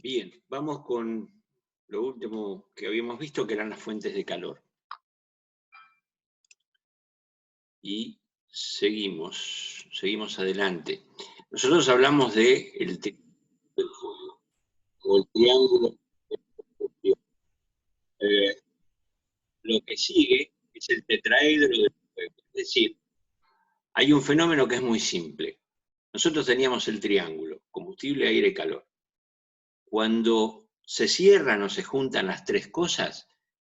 Bien, vamos con lo último que habíamos visto, que eran las fuentes de calor. Y seguimos adelante. Nosotros hablamos de el del fuego, o el triángulo de combustión. Eh, lo que sigue es el tetraedro del fuego. Es decir, hay un fenómeno que es muy simple. Nosotros teníamos el triángulo, combustible, aire, calor. Cuando se cierran o se juntan las tres cosas,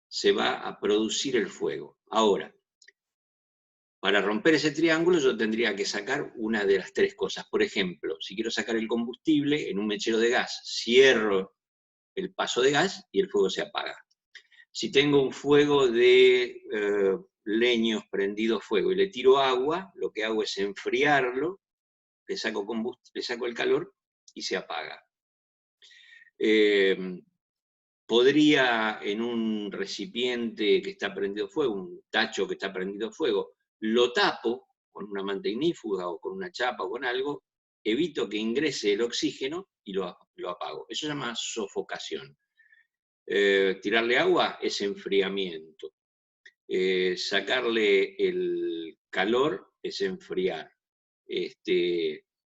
se va a producir el fuego. Ahora, para romper ese triángulo yo tendría que sacar una de las tres cosas. Por ejemplo, si quiero sacar el combustible en un mechero de gas, cierro el paso de gas y el fuego se apaga. Si tengo un fuego de leños prendido fuego y le tiro agua, lo que hago es enfriarlo, le saco el calor y se apaga. Podría en un recipiente que está prendido fuego, un tacho que está prendido fuego, lo tapo con una manta ignífuga o con una chapa o con algo, evito que ingrese el oxígeno y lo apago. Eso se llama sofocación. Tirarle agua es enfriamiento. Sacarle el calor es enfriar.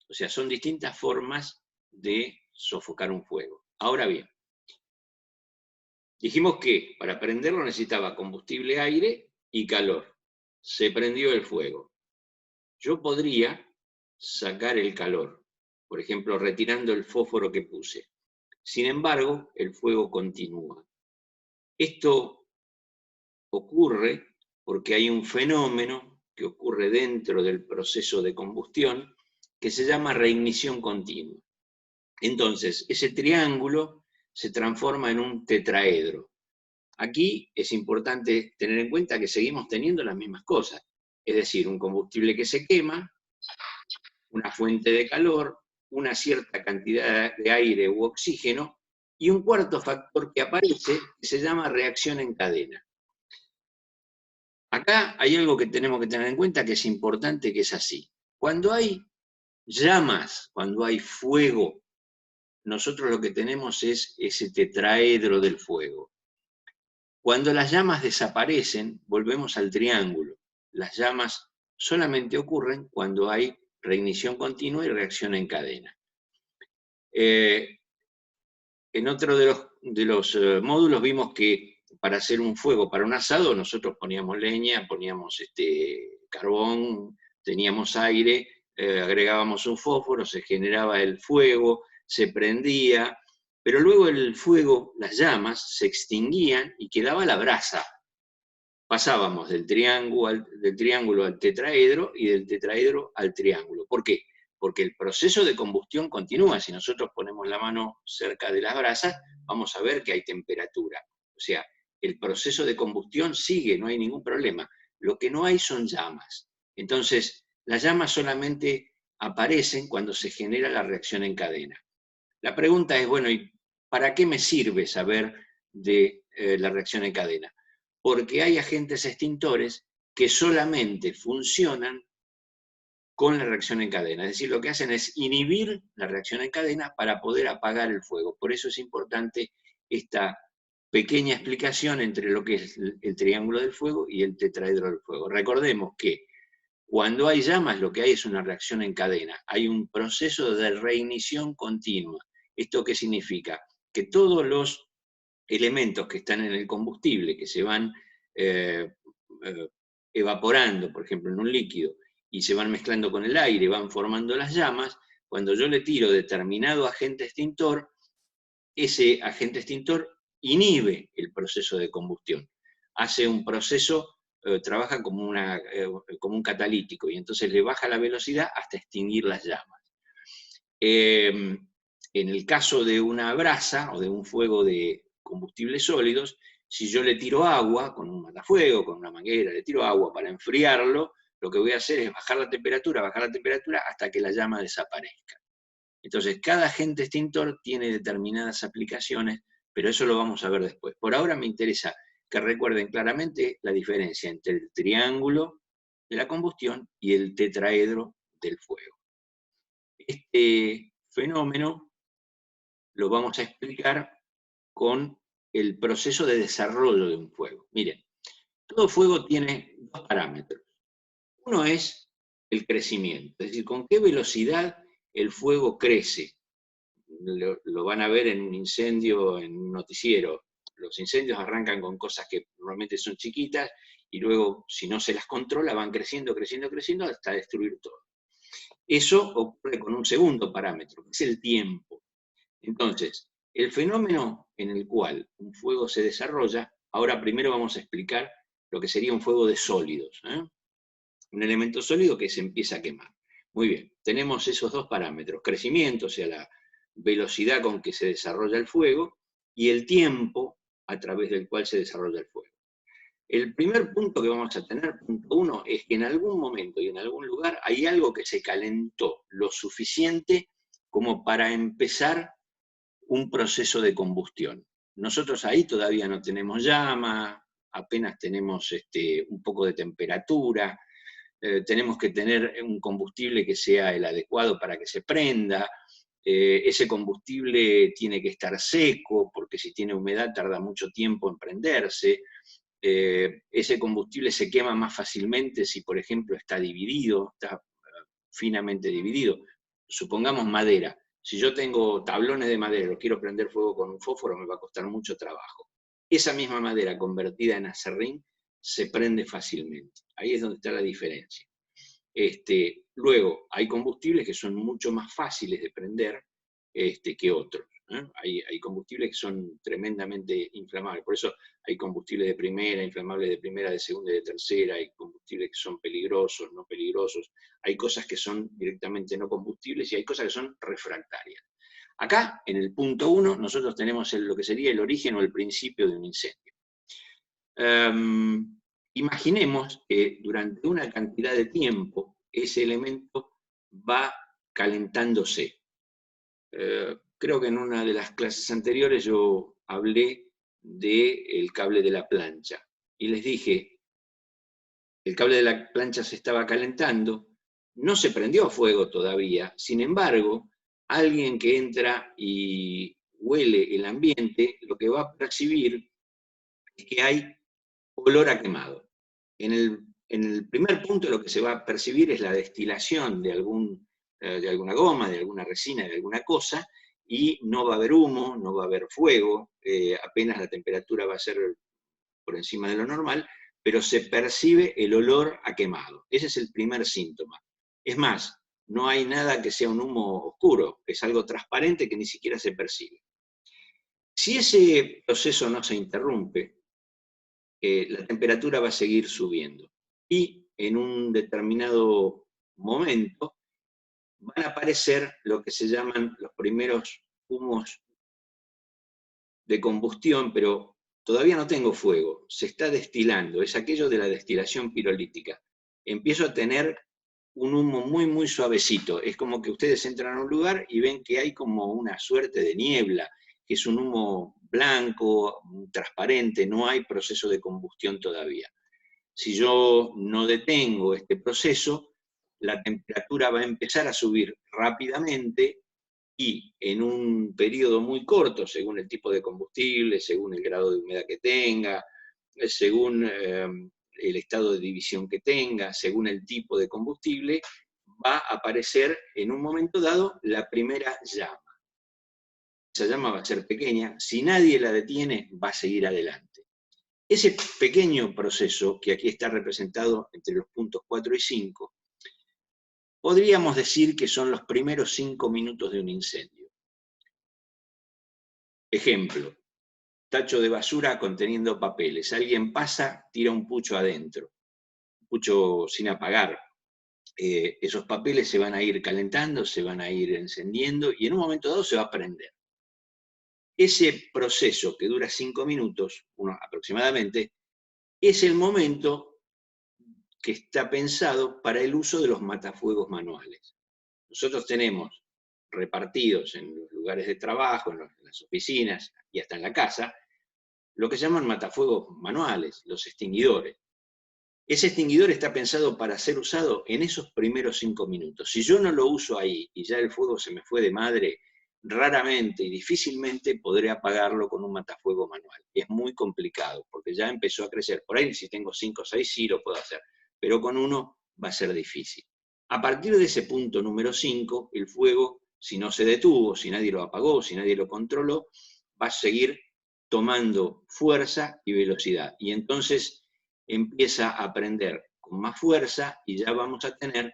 O sea, son distintas formas de sofocar un fuego. Ahora bien, dijimos que para prenderlo necesitaba combustible, aire y calor. Se prendió el fuego. Yo podría sacar el calor, por ejemplo, retirando el fósforo que puse. Sin embargo, el fuego continúa. Esto ocurre porque hay un fenómeno que ocurre dentro del proceso de combustión que se llama reignición continua. Entonces, ese triángulo se transforma en un tetraedro. Aquí es importante tener en cuenta que seguimos teniendo las mismas cosas, es decir, un combustible que se quema, una fuente de calor, una cierta cantidad de aire u oxígeno, y un cuarto factor que aparece que se llama reacción en cadena. Acá hay algo que tenemos que tener en cuenta que es importante, que es así. Cuando hay llamas, cuando hay fuego, nosotros lo que tenemos es ese tetraedro del fuego. Cuando las llamas desaparecen, volvemos al triángulo. Las llamas solamente ocurren cuando hay reignición continua y reacción en cadena. En otro de los módulos vimos que para hacer un fuego, para un asado, nosotros poníamos leña, poníamos carbón, teníamos aire, agregábamos un fósforo, se generaba el fuego, se prendía, pero luego el fuego, las llamas, se extinguían y quedaba la brasa. Pasábamos del triángulo al tetraedro y del tetraedro al triángulo. ¿Por qué? Porque el proceso de combustión continúa. Si nosotros ponemos la mano cerca de las brasas, vamos a ver que hay temperatura. O sea, el proceso de combustión sigue, no hay ningún problema. Lo que no hay son llamas. Entonces, las llamas solamente aparecen cuando se genera la reacción en cadena. La pregunta es, bueno, ¿y para qué me sirve saber de la reacción en cadena? Porque hay agentes extintores que solamente funcionan con la reacción en cadena. Es decir, lo que hacen es inhibir la reacción en cadena para poder apagar el fuego. Por eso es importante esta pequeña explicación entre lo que es el triángulo del fuego y el tetraedro del fuego. Recordemos que cuando hay llamas lo que hay es una reacción en cadena. Hay un proceso de reignición continua. ¿Esto qué significa? Que todos los elementos que están en el combustible, que se van evaporando, por ejemplo, en un líquido, y se van mezclando con el aire, van formando las llamas, cuando yo le tiro determinado agente extintor, ese agente extintor inhibe el proceso de combustión. Hace un proceso, trabaja como un catalítico, y entonces le baja la velocidad hasta extinguir las llamas. En el caso de una brasa o de un fuego de combustibles sólidos, si yo le tiro agua con un matafuego, con una manguera, le tiro agua para enfriarlo, lo que voy a hacer es bajar la temperatura hasta que la llama desaparezca. Entonces, cada agente extintor tiene determinadas aplicaciones, pero eso lo vamos a ver después. Por ahora me interesa que recuerden claramente la diferencia entre el triángulo de la combustión y el tetraedro del fuego. Este fenómeno lo vamos a explicar con el proceso de desarrollo de un fuego. Miren, todo fuego tiene dos parámetros. Uno es el crecimiento, es decir, con qué velocidad el fuego crece. Lo van a ver en un incendio, en un noticiero. Los incendios arrancan con cosas que normalmente son chiquitas y luego, si no se las controla, van creciendo, creciendo, creciendo hasta destruir todo. Eso ocurre con un segundo parámetro, que es el tiempo. Entonces, el fenómeno en el cual un fuego se desarrolla, ahora primero vamos a explicar lo que sería un fuego de sólidos, ¿eh? Un elemento sólido que se empieza a quemar. Muy bien, tenemos esos dos parámetros, crecimiento, o sea, la velocidad con que se desarrolla el fuego, y el tiempo a través del cual se desarrolla el fuego. El primer punto que vamos a tener, punto 1, es que en algún momento y en algún lugar hay algo que se calentó lo suficiente como para empezar un proceso de combustión. Nosotros ahí todavía no tenemos llama, apenas tenemos un poco de temperatura, tenemos que tener un combustible que sea el adecuado para que se prenda, ese combustible tiene que estar seco, porque si tiene humedad tarda mucho tiempo en prenderse, ese combustible se quema más fácilmente si, por ejemplo, está dividido, está finamente dividido. Supongamos madera. Si yo tengo tablones de madera, lo quiero prender fuego con un fósforo, me va a costar mucho trabajo. Esa misma madera convertida en aserrín se prende fácilmente. Ahí es donde está la diferencia. Luego, hay combustibles que son mucho más fáciles de prender que otros. Hay combustibles que son tremendamente inflamables. Por eso hay combustibles de primera, inflamables de primera, de segunda y de tercera. Hay combustibles que son peligrosos, no peligrosos. Hay cosas que son directamente no combustibles y hay cosas que son refractarias. Acá, en el punto 1, nosotros tenemos lo que sería el origen o el principio de un incendio. Imaginemos que durante una cantidad de tiempo ese elemento va calentándose. Creo que en una de las clases anteriores yo hablé del cable de la plancha y les dije, el cable de la plancha se estaba calentando, no se prendió fuego todavía, sin embargo, alguien que entra y huele el ambiente, lo que va a percibir es que hay olor a quemado. En el primer punto lo que se va a percibir es la destilación de alguna goma, de alguna resina, de alguna cosa, y no va a haber humo, no va a haber fuego, apenas la temperatura va a ser por encima de lo normal, pero se percibe el olor a quemado. Ese es el primer síntoma. Es más, no hay nada que sea un humo oscuro, es algo transparente que ni siquiera se percibe. Si ese proceso no se interrumpe, la temperatura va a seguir subiendo. Y en un determinado momento van a aparecer lo que se llaman los primeros humos de combustión, pero todavía no tengo fuego, se está destilando, es aquello de la destilación pirolítica. Empiezo a tener un humo muy, muy suavecito. Es como que ustedes entran a un lugar y ven que hay como una suerte de niebla, que es un humo blanco, transparente, no hay proceso de combustión todavía. Si yo no detengo este proceso, la temperatura va a empezar a subir rápidamente y en un periodo muy corto, según el tipo de combustible, según el grado de humedad que tenga, según el estado de división que tenga, según el tipo de combustible, va a aparecer en un momento dado la primera llama. Esa llama va a ser pequeña, si nadie la detiene, va a seguir adelante. Ese pequeño proceso, que aquí está representado entre los puntos 4 y 5, podríamos decir que son los primeros 5 minutos de un incendio. Ejemplo, tacho de basura conteniendo papeles. Alguien pasa, tira un pucho adentro, un pucho sin apagar. Esos papeles se van a ir calentando, se van a ir encendiendo y en un momento dado se va a prender. Ese proceso que dura 5 minutos, aproximadamente, es el momento que está pensado para el uso de los matafuegos manuales. Nosotros tenemos repartidos en los lugares de trabajo, en las oficinas y hasta en la casa, lo que se llaman matafuegos manuales, los extinguidores. Ese extinguidor está pensado para ser usado en esos primeros 5 minutos. Si yo no lo uso ahí y ya el fuego se me fue de madre, raramente y difícilmente podré apagarlo con un matafuego manual. Es muy complicado, porque ya empezó a crecer. Por ahí, si tengo 5 o 6, sí lo puedo hacer, pero con uno va a ser difícil. A partir de ese punto número 5, el fuego, si no se detuvo, si nadie lo apagó, si nadie lo controló, va a seguir tomando fuerza y velocidad. Y entonces empieza a prender con más fuerza y ya vamos a tener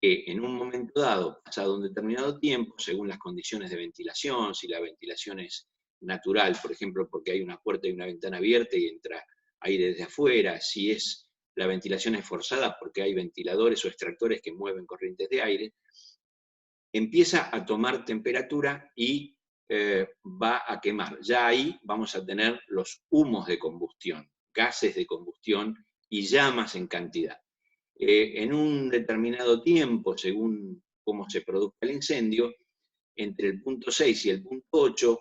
que en un momento dado, pasado un determinado tiempo, según las condiciones de ventilación, si la ventilación es natural, por ejemplo, porque hay una puerta y una ventana abierta y entra aire desde afuera, si es la ventilación es forzada porque hay ventiladores o extractores que mueven corrientes de aire, empieza a tomar temperatura y va a quemar. Ya ahí vamos a tener los humos de combustión, gases de combustión y llamas en cantidad. En un determinado tiempo, según cómo se produzca el incendio, entre el punto 6 y el punto 8,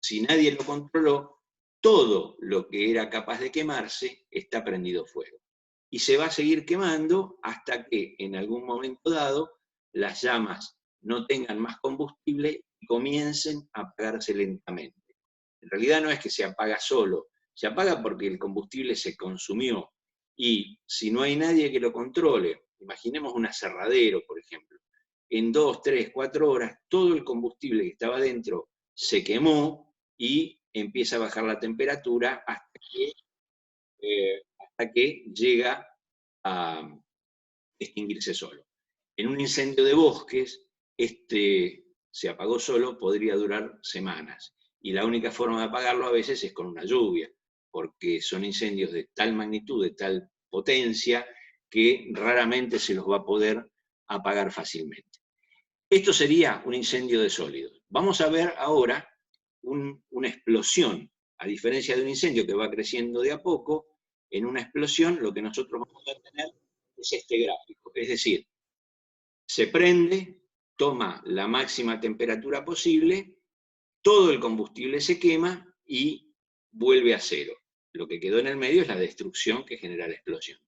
si nadie lo controló, todo lo que era capaz de quemarse está prendido fuego. Y se va a seguir quemando hasta que en algún momento dado las llamas no tengan más combustible y comiencen a apagarse lentamente. En realidad no es que se apaga solo, se apaga porque el combustible se consumió. Y si no hay nadie que lo controle, imaginemos un aserradero, por ejemplo, en 2, 3, 4 horas, todo el combustible que estaba dentro se quemó y empieza a bajar la temperatura hasta que llega a extinguirse solo. En un incendio de bosques, se apagó solo, podría durar semanas. Y la única forma de apagarlo a veces es con una lluvia, porque son incendios de tal magnitud, de tal potencia, que raramente se los va a poder apagar fácilmente. Esto sería un incendio de sólidos. Vamos a ver ahora una explosión. A diferencia de un incendio que va creciendo de a poco, en una explosión lo que nosotros vamos a tener es este gráfico. Es decir, se prende, toma la máxima temperatura posible, todo el combustible se quema y vuelve a cero. Lo que quedó en el medio es la destrucción que genera la explosión.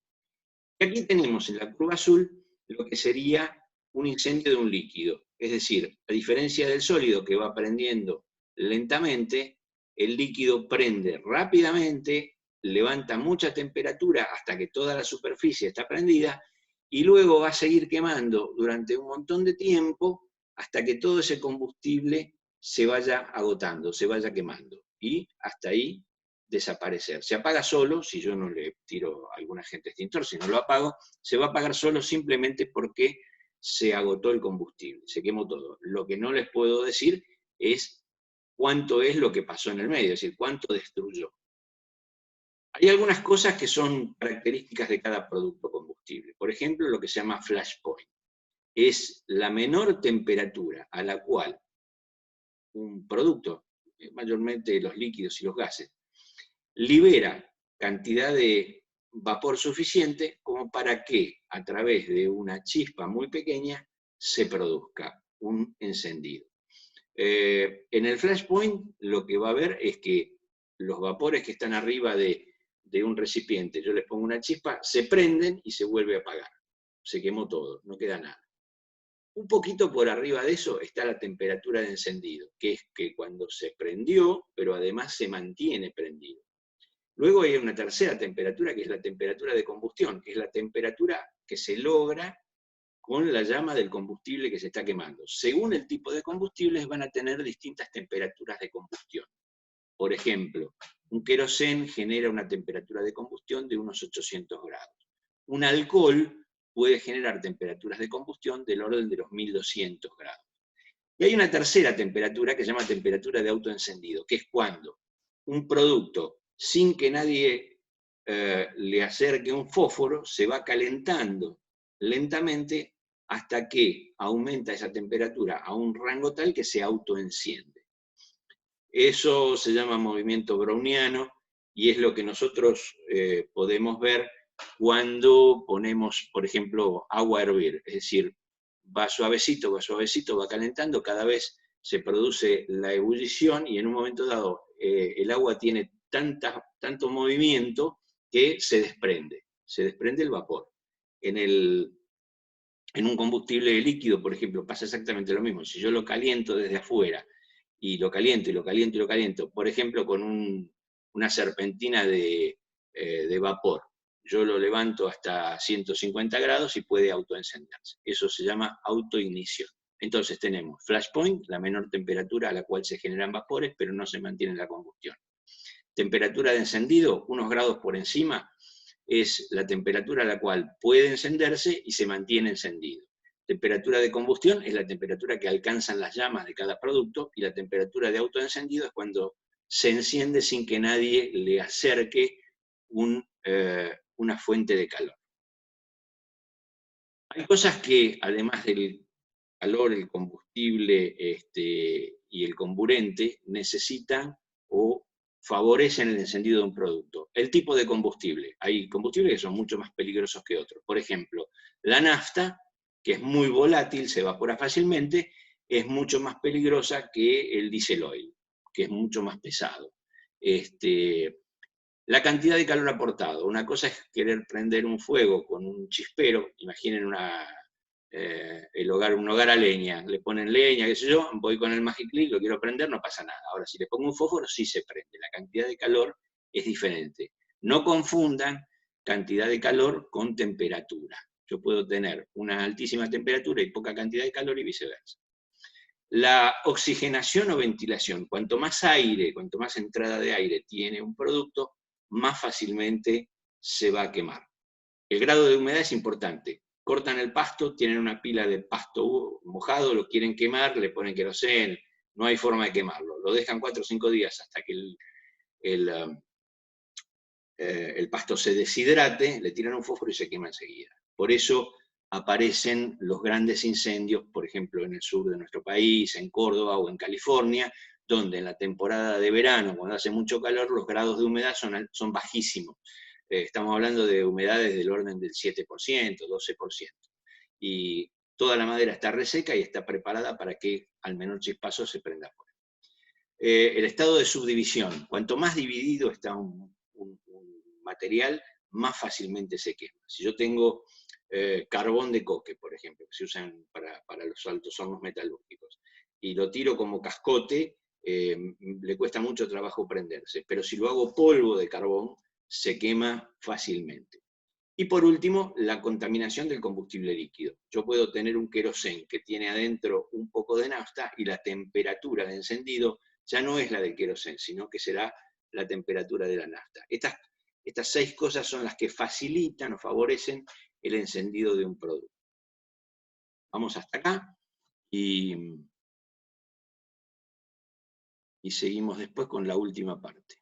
Y aquí tenemos en la curva azul lo que sería un incendio de un líquido. Es decir, a diferencia del sólido que va prendiendo lentamente, el líquido prende rápidamente, levanta mucha temperatura hasta que toda la superficie está prendida y luego va a seguir quemando durante un montón de tiempo hasta que todo ese combustible se vaya agotando, se vaya quemando. Y hasta ahí desaparecer. Se apaga solo, si yo no le tiro a algún agente extintor, si no lo apago, se va a apagar solo simplemente porque se agotó el combustible, se quemó todo. Lo que no les puedo decir es cuánto es lo que pasó en el medio, es decir, cuánto destruyó. Hay algunas cosas que son características de cada producto combustible. Por ejemplo, lo que se llama flash point. Es la menor temperatura a la cual un producto, mayormente los líquidos y los gases, libera cantidad de vapor suficiente como para que a través de una chispa muy pequeña se produzca un encendido. En el flashpoint lo que va a haber es que los vapores que están arriba de un recipiente, yo les pongo una chispa, se prenden y se vuelve a apagar. Se quemó todo, no queda nada. Un poquito por arriba de eso está la temperatura de encendido, que es que cuando se prendió, pero además se mantiene prendido. Luego hay una tercera temperatura, que es la temperatura de combustión, que es la temperatura que se logra con la llama del combustible que se está quemando. Según el tipo de combustibles van a tener distintas temperaturas de combustión. Por ejemplo, un querosén genera una temperatura de combustión de unos 800 grados. Un alcohol puede generar temperaturas de combustión del orden de los 1200 grados. Y hay una tercera temperatura que se llama temperatura de autoencendido, que es cuando un producto, sin que nadie le acerque un fósforo, se va calentando lentamente hasta que aumenta esa temperatura a un rango tal que se autoenciende. Eso se llama movimiento browniano y es lo que nosotros podemos ver cuando ponemos, por ejemplo, agua a hervir. Es decir, va suavecito, va calentando, cada vez se produce la ebullición y en un momento dado el agua tiene tanto movimiento que se desprende el vapor. En el En un combustible líquido, por ejemplo, pasa exactamente lo mismo. Si yo lo caliento desde afuera, y lo caliento, y lo caliento, y lo caliento, por ejemplo, con una serpentina de vapor, yo lo levanto hasta 150 grados y puede autoencenderse. Eso se llama autoignición. Entonces tenemos flash point, la menor temperatura a la cual se generan vapores, pero no se mantiene la combustión. Temperatura de encendido, unos grados por encima, es la temperatura a la cual puede encenderse y se mantiene encendido. Temperatura de combustión es la temperatura que alcanzan las llamas de cada producto, y la temperatura de autoencendido es cuando se enciende sin que nadie le acerque una fuente de calor. Hay cosas que, además del calor, el combustible y el comburente, necesitan o favorecen el encendido de un producto. El tipo de combustible. Hay combustibles que son mucho más peligrosos que otros. Por ejemplo, la nafta, que es muy volátil, se evapora fácilmente, es mucho más peligrosa que el diesel oil, que es mucho más pesado. La cantidad de calor aportado. Una cosa es querer prender un fuego con un chispero. Imaginen un hogar a leña. Le ponen leña, qué sé yo, voy con el Magic Click, lo quiero prender, no pasa nada. Ahora, si le pongo un fósforo, sí se prende. La cantidad de calor es diferente. No confundan cantidad de calor con temperatura. Yo puedo tener una altísima temperatura y poca cantidad de calor y viceversa. La oxigenación o ventilación. Cuanto más aire, cuanto más entrada de aire tiene un producto, más fácilmente se va a quemar. El grado de humedad es importante. Cortan el pasto, tienen una pila de pasto mojado, lo quieren quemar, le ponen queroseno, no hay forma de quemarlo. Lo dejan 4 o 5 días hasta que el pasto se deshidrate, le tiran un fósforo y se quema enseguida. Por eso aparecen los grandes incendios, por ejemplo, en el sur de nuestro país, en Córdoba o en California, donde en la temporada de verano, cuando hace mucho calor, los grados de humedad son bajísimos. Estamos hablando de humedades del orden del 7%, 12%. Y toda la madera está reseca y está preparada para que al menor chispazo se prenda fuego. El estado de subdivisión. Cuanto más dividido está un material, más fácilmente se quema. Si yo tengo carbón de coque, por ejemplo, que se usan para los altos hornos metalúrgicos, y lo tiro como cascote, le cuesta mucho trabajo prenderse, pero si lo hago polvo de carbón, se quema fácilmente. Y por último, la contaminación del combustible líquido. Yo puedo tener un querosén que tiene adentro un poco de nafta y la temperatura de encendido ya no es la del querosén, sino que será la temperatura de la nafta. Estas 6 cosas son las que facilitan o favorecen el encendido de un producto. Vamos hasta acá y seguimos después con la última parte.